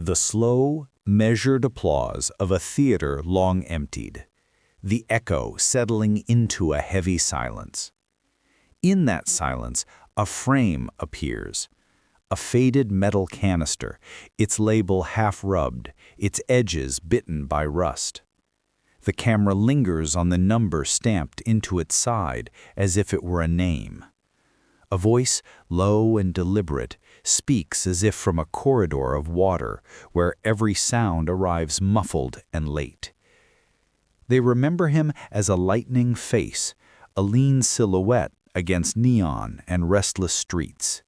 The slow, measured applause of a theater long emptied, the echo settling into a heavy silence. In that silence, a frame appears, a faded metal canister, its label half-rubbed, its edges bitten by rust. The camera lingers on the number stamped into its side as if it were a name. A voice, low and deliberate, speaks as if from a corridor of water where every sound arrives muffled and late. They remember him as a lightning face, a lean silhouette against neon and restless streets.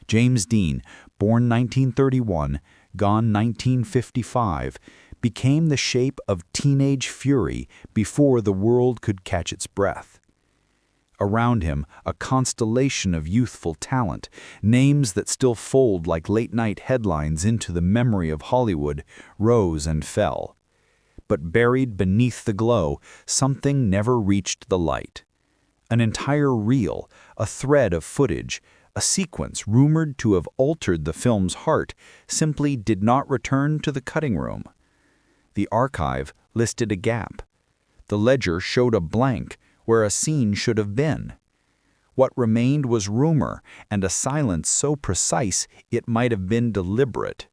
James Dean, born 1931, gone 1955, became the shape of teenage fury before the world could catch its breath. Around him, a constellation of youthful talent, names that still fold like late-night headlines into the memory of Hollywood, rose and fell. But buried beneath the glow, something never reached the light. An entire reel, a thread of footage, a sequence rumored to have altered the film's heart, simply did not return to the cutting room. The archive listed a gap. The ledger showed a blank where a scene should have been. What remained was rumor and a silence so precise it might have been deliberate.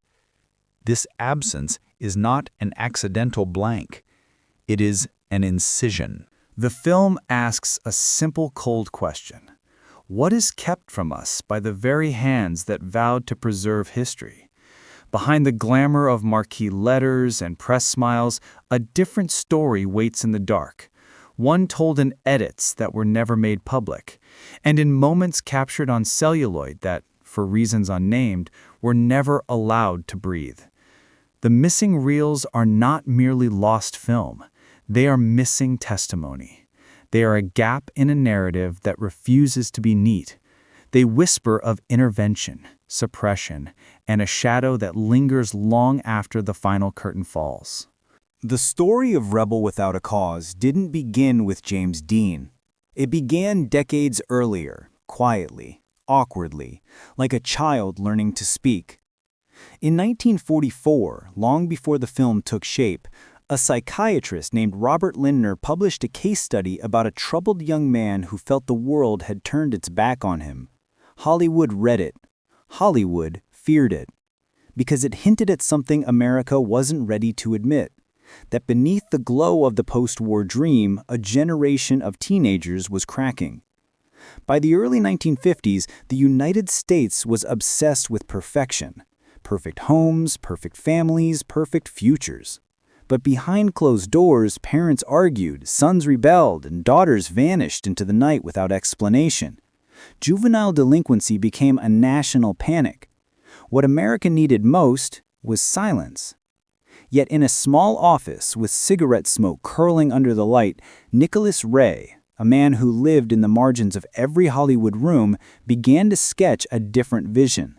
This absence is not an accidental blank. It is an incision. The film asks a simple cold question. What is kept from us by the very hands that vowed to preserve history? Behind the glamour of marquee letters and press smiles, a different story waits in the dark. One told in edits that were never made public, and in moments captured on celluloid that, for reasons unnamed, were never allowed to breathe. The missing reels are not merely lost film. They are missing testimony. They are a gap in a narrative that refuses to be neat. They whisper of intervention, suppression, and a shadow that lingers long after the final curtain falls. The story of Rebel Without a Cause didn't begin with James Dean. It began decades earlier, quietly, awkwardly, like a child learning to speak. In 1944, long before the film took shape, a psychiatrist named Robert Lindner published a case study about a troubled young man who felt the world had turned its back on him. Hollywood read it. Hollywood feared it. Because it hinted at something America wasn't ready to admit. That beneath the glow of the post-war dream, a generation of teenagers was cracking. By the early 1950s, the United States was obsessed with perfection. Perfect homes, perfect families, perfect futures. But behind closed doors, parents argued, sons rebelled, and daughters vanished into the night without explanation. Juvenile delinquency became a national panic. What America needed most was silence. Yet in a small office with cigarette smoke curling under the light, Nicholas Ray, a man who lived in the margins of every Hollywood room, began to sketch a different vision.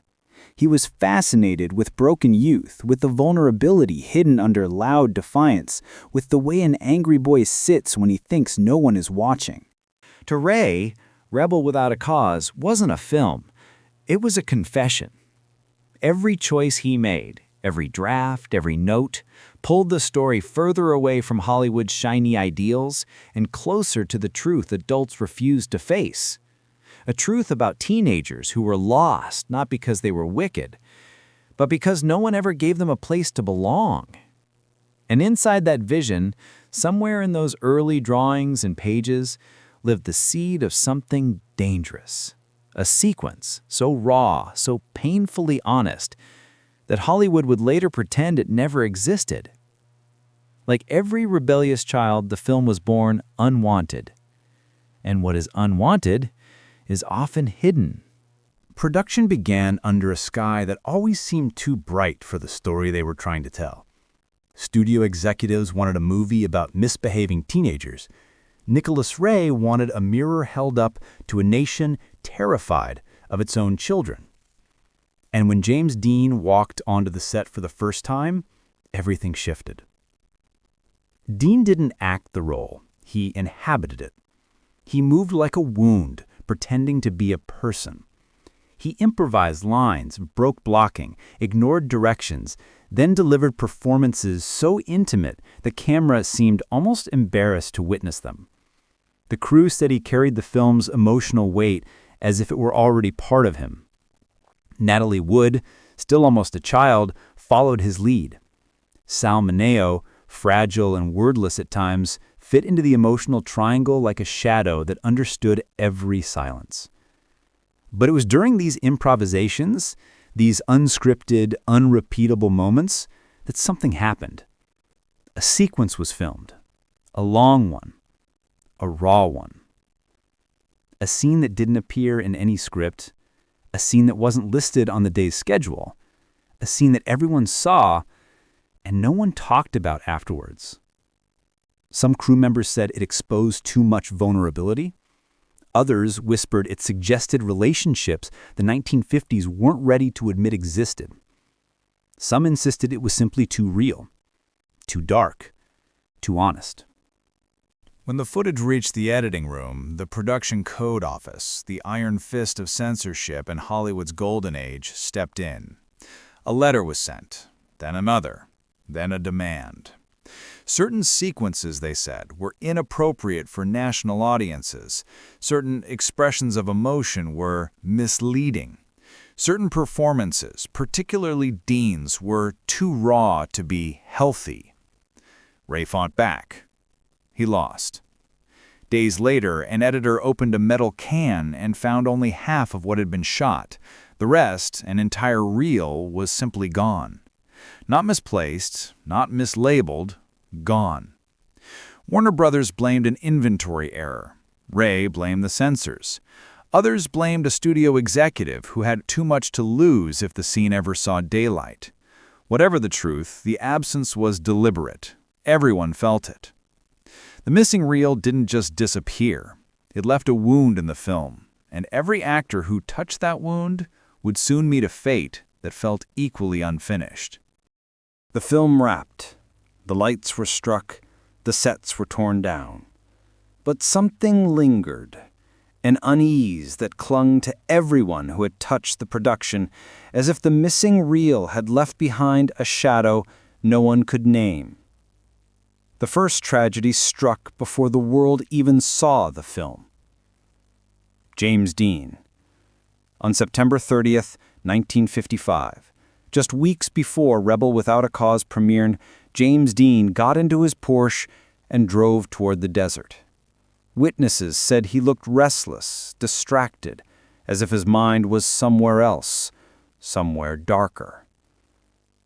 He was fascinated with broken youth, with the vulnerability hidden under loud defiance, with the way an angry boy sits when he thinks no one is watching. To Ray, Rebel Without a Cause wasn't a film. It was a confession. Every choice he made, every draft, every note, pulled the story further away from Hollywood's shiny ideals and closer to the truth adults refused to face. A truth about teenagers who were lost not because they were wicked, but because no one ever gave them a place to belong. And inside that vision, somewhere in those early drawings and pages, lived the seed of something dangerous. A sequence so raw, so painfully honest, that Hollywood would later pretend it never existed. Like every rebellious child, the film was born unwanted. And what is unwanted is often hidden. Production began under a sky that always seemed too bright for the story they were trying to tell. Studio executives wanted a movie about misbehaving teenagers. Nicholas Ray wanted a mirror held up to a nation terrified of its own children. And when James Dean walked onto the set for the first time, everything shifted. Dean didn't act the role, he inhabited it. He moved like a wound, pretending to be a person. He improvised lines, broke blocking, ignored directions, then delivered performances so intimate the camera seemed almost embarrassed to witness them. The crew said he carried the film's emotional weight as if it were already part of him. Natalie Wood, still almost a child, followed his lead. Sal Mineo, fragile and wordless at times, fit into the emotional triangle like a shadow that understood every silence. But it was during these improvisations, these unscripted, unrepeatable moments, that something happened. A sequence was filmed, a long one, a raw one. A scene that didn't appear in any script, a scene that wasn't listed on the day's schedule, a scene that everyone saw and no one talked about afterwards. Some crew members said it exposed too much vulnerability. Others whispered it suggested relationships the 1950s weren't ready to admit existed. Some insisted it was simply too real, too dark, too honest. When the footage reached the editing room, the production code office, the iron fist of censorship in Hollywood's golden age, stepped in. A letter was sent, then another, then a demand. Certain sequences, they said, were inappropriate for national audiences. Certain expressions of emotion were misleading. Certain performances, particularly Dean's, were too raw to be healthy. Ray fought back. He lost. Days later, an editor opened a metal can and found only half of what had been shot. The rest, an entire reel, was simply gone. Not misplaced, not mislabeled, gone. Warner Brothers blamed an inventory error. Ray blamed the censors. Others blamed a studio executive who had too much to lose if the scene ever saw daylight. Whatever the truth, the absence was deliberate. Everyone felt it. The missing reel didn't just disappear. It left a wound in the film, and every actor who touched that wound would soon meet a fate that felt equally unfinished. The film wrapped. The lights were struck. The sets were torn down. But something lingered, an unease that clung to everyone who had touched the production, as if the missing reel had left behind a shadow no one could name. The first tragedy struck before the world even saw the film. James Dean. On September 30th, 1955, just weeks before Rebel Without a Cause premiered, James Dean got into his Porsche and drove toward the desert. Witnesses said he looked restless, distracted, as if his mind was somewhere else, somewhere darker.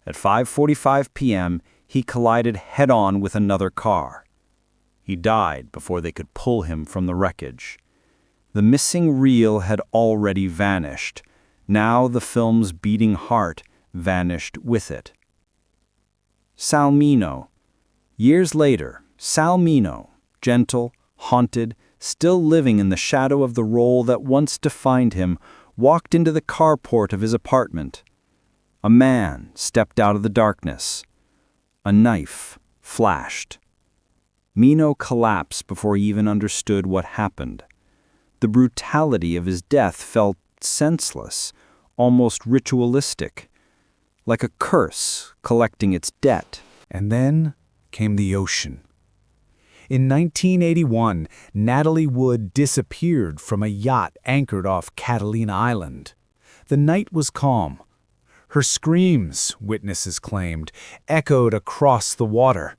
At 5:45 p.m., he collided head-on with another car. He died before they could pull him from the wreckage. The missing reel had already vanished. Now the film's beating heart vanished with it. Sal Mineo. Years later, Sal Mineo, gentle, haunted, still living in the shadow of the role that once defined him, walked into the carport of his apartment. A man stepped out of the darkness. A knife flashed. Mineo collapsed before he even understood what happened. The brutality of his death felt senseless, almost ritualistic, like a curse collecting its debt. And then came the ocean. In 1981, Natalie Wood disappeared from a yacht anchored off Catalina Island. The night was calm. Her screams, witnesses claimed, echoed across the water.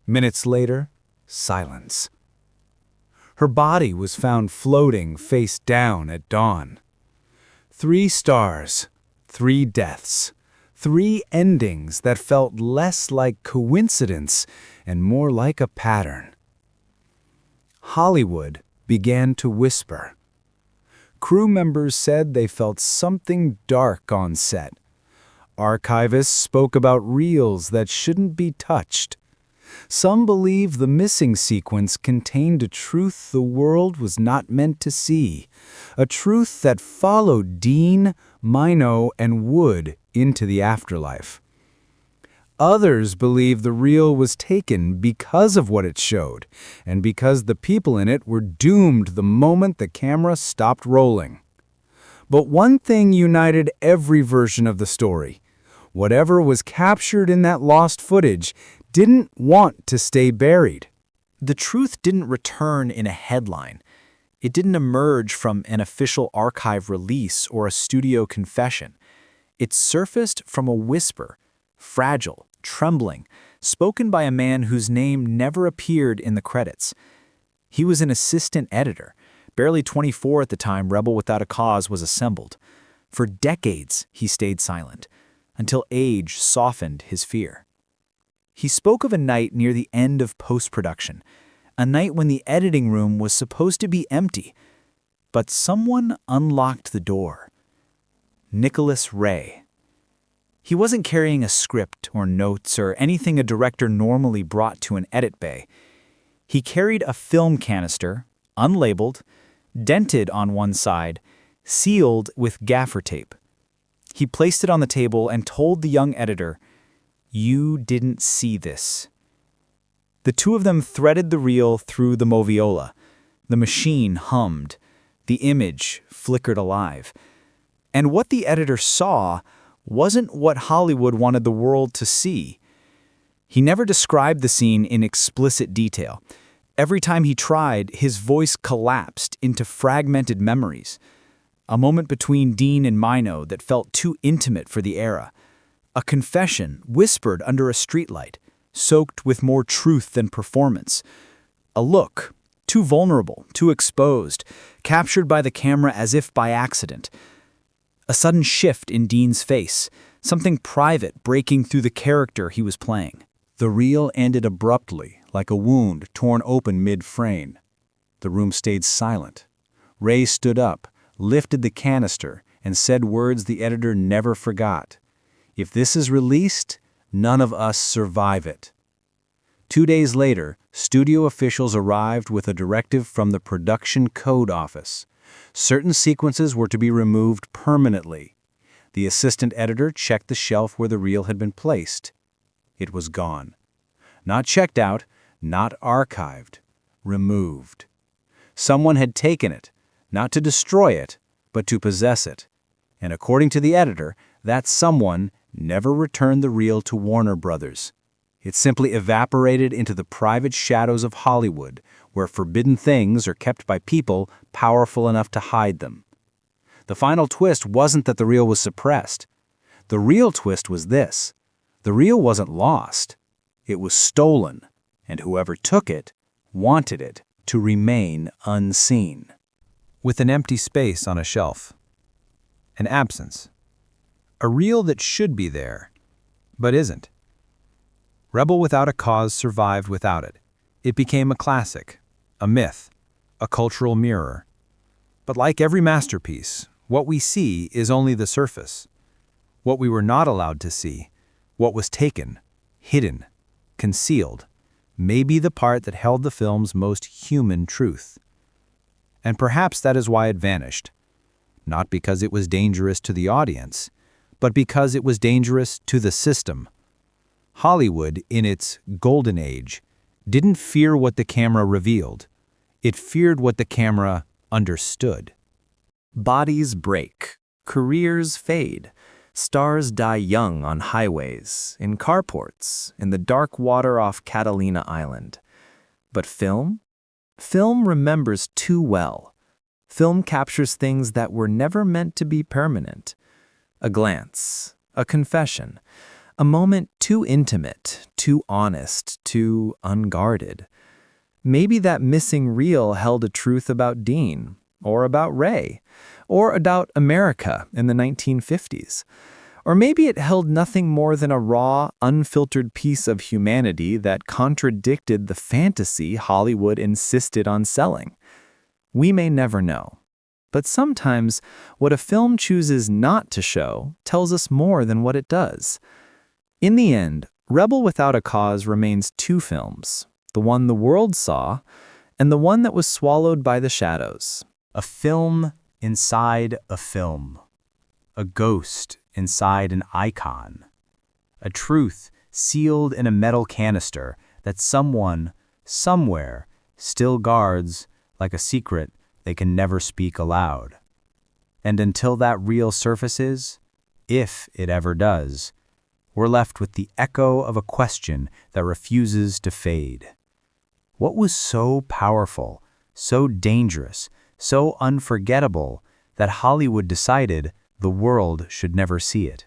Minutes later, silence. Her body was found floating face down at dawn. 3 stars, 3 deaths, 3 endings that felt less like coincidence and more like a pattern. Hollywood began to whisper. Crew members said they felt something dark on set. Archivists spoke about reels that shouldn't be touched. Some believe the missing sequence contained a truth the world was not meant to see, a truth that followed Dean, Mineo, and Wood into the afterlife. Others believe the reel was taken because of what it showed, and because the people in it were doomed the moment the camera stopped rolling. But one thing united every version of the story. Whatever was captured in that lost footage didn't want to stay buried. The truth didn't return in a headline. It didn't emerge from an official archive release or a studio confession. It surfaced from a whisper, fragile, trembling, spoken by a man whose name never appeared in the credits. He was an assistant editor, barely 24 at the time Rebel Without a Cause was assembled. For decades, he stayed silent, until age softened his fear. He spoke of a night near the end of post-production, a night when the editing room was supposed to be empty. But someone unlocked the door. Nicholas Ray. He wasn't carrying a script or notes or anything a director normally brought to an edit bay. He carried a film canister, unlabeled, dented on one side, sealed with gaffer tape. He placed it on the table and told the young editor, "You didn't see this." The two of them threaded the reel through the moviola. The machine hummed. The image flickered alive. And what the editor saw wasn't what Hollywood wanted the world to see. He never described the scene in explicit detail. Every time he tried, his voice collapsed into fragmented memories. A moment between Dean and Mineo that felt too intimate for the era. A confession whispered under a streetlight, soaked with more truth than performance. A look, too vulnerable, too exposed, captured by the camera as if by accident. A sudden shift in Dean's face, something private breaking through the character he was playing. The reel ended abruptly, like a wound torn open mid-frame. The room stayed silent. Ray stood up, lifted the canister, and said words the editor never forgot. "If this is released, none of us survive it." 2 days later, studio officials arrived with a directive from the Production Code Office. Certain sequences were to be removed permanently. The assistant editor checked the shelf where the reel had been placed. It was gone. Not checked out, not archived, removed. Someone had taken it, not to destroy it, but to possess it. And according to the editor, that someone never returned the reel to Warner Brothers. It simply evaporated into the private shadows of Hollywood, where forbidden things are kept by people powerful enough to hide them. The final twist wasn't that the reel was suppressed. The real twist was this: the reel wasn't lost. It was stolen, and whoever took it wanted it to remain unseen. With an empty space on a shelf. An absence. A reel that should be there, but isn't. Rebel Without a Cause survived without it. It became a classic, a myth, a cultural mirror. But like every masterpiece, what we see is only the surface. What we were not allowed to see, what was taken, hidden, concealed, may be the part that held the film's most human truth. And perhaps that is why it vanished. Not because it was dangerous to the audience, but because it was dangerous to the system. Hollywood, in its golden age, didn't fear what the camera revealed. It feared what the camera understood. Bodies break, careers fade, stars die young on highways, in carports, in the dark water off Catalina Island. But film? Film remembers too well. Film captures things that were never meant to be permanent. A glance, a confession, a moment too intimate, too honest, too unguarded. Maybe that missing reel held a truth about Dean, or about Ray, or about America in the 1950s. Or maybe it held nothing more than a raw, unfiltered piece of humanity that contradicted the fantasy Hollywood insisted on selling. We may never know. But sometimes what a film chooses not to show tells us more than what it does. In the end, Rebel Without a Cause remains two films, the one the world saw and the one that was swallowed by the shadows. A film inside a film. A ghost inside an icon. A truth sealed in a metal canister that someone, somewhere, still guards like a secret they can never speak aloud. And until that reel surfaces, if it ever does, we're left with the echo of a question that refuses to fade. What was so powerful, so dangerous, so unforgettable that Hollywood decided the world should never see it?